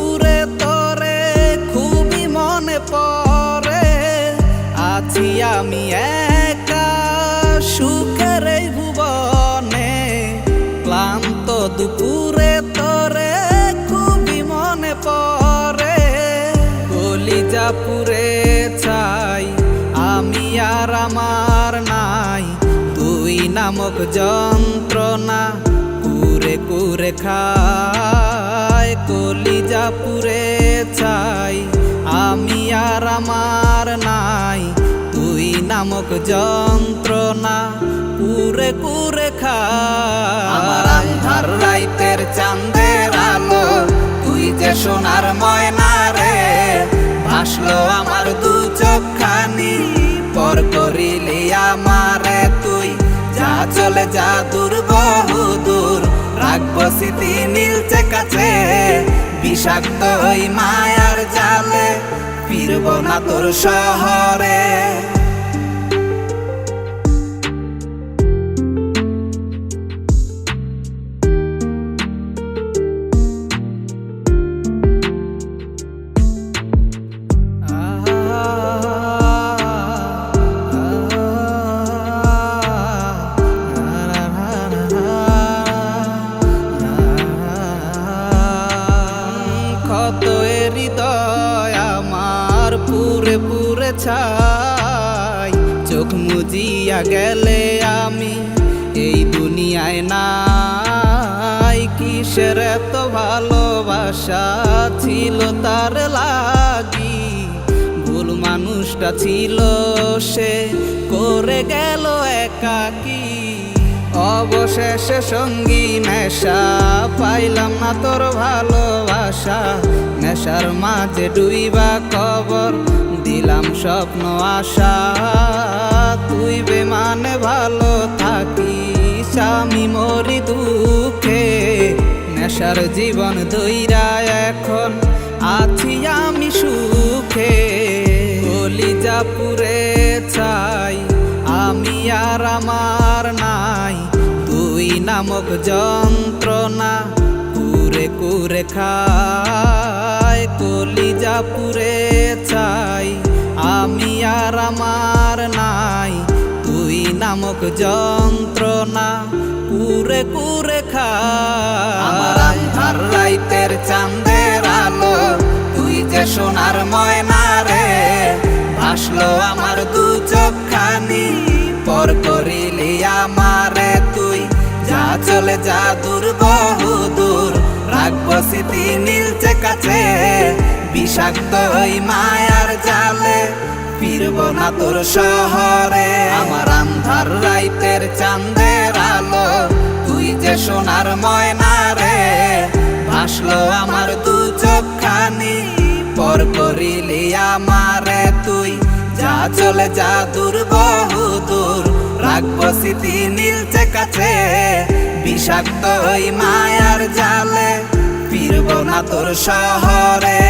দুপুরে তোরে খুবই মনে পড়ে। আছি আমি একা সুখের এই ভুবনে, ক্লান্ত দুপুরে তোরে খুবই মনে পড়ে। কলিজা পুড়ে ছাই আমি আর আমার নাই, তুই নামক যন্ত্রণা কুরে কুরে খায়। কলিজা পুড়ে ছাই আমি আর আমার নাই, তুই নামক যন্ত্রণা কুরে কুরে খায়। আমার আন্ধার রাইতের চাঁদের আলো তুই যে সোনার ময়না রে, ভাসলো আমার দু চোখখানি পর করিলি আমারে তুই। যা চলে যা দূর বহু দূর, রাখবো স্মৃতি নীলচে কাছে। বিষাক্ত ওই মায়ার জালে ফিরব না তোর শহরে। হৃদয় আমার পুরে পুরে ছাই, চোখ মুজিয়া গেলে আমি এই দুনিয়ায় নাই। কিসের এত ভালোবাসা ছিল তার লাগি, ভুল মানুষটা ছিল সে করে গেল একাকী। অবশেষে সঙ্গী নেশা পাইলাম না তোর ভালোবাসা, নেশার মাঝে ডুইবা কবর দিলাম স্বপ্ন আশা। তুই বেমানে ভালো থাকিস আমি মরি দুঃখে, নেশার জীবন ধইরা এখন আছি আমি সুখে। কলিজা পুড়ে ছাই আমি আর আমার নাই, তুই নামক যন্ত্রণা কুরে কুরে খায়। কলিজা পুড়ে ছাই আমি আর আমার নাই, তুই নামক যন্ত্রণা কুরে কুরে খায়। আমার আন্ধার রাইতের চাঁদের আলো তুই যে সোনার ময়না রে, ভাসলো আমার দু চোখখানি পর করিলি আমারে তুই। যা চলে যা দূর বহু দূর, রাখবো স্মৃতি নীলচে কাছে। বিষাক্ত ওই মায়ার জালে ফিরব না তোর শহরে। আমার আন্ধার রাইতের চাঁদের আলো তুই যে সোনার ময়না রে, ভাসলো আমার দু চোখখানি পর করিলি আমারে তুই। যা চলে যা দূর বহু দূর, রাখবো স্মৃতি নীলচে কাছে। বিষাক্ত ওই মায়ার জালে ফিরব না তোর শহরে।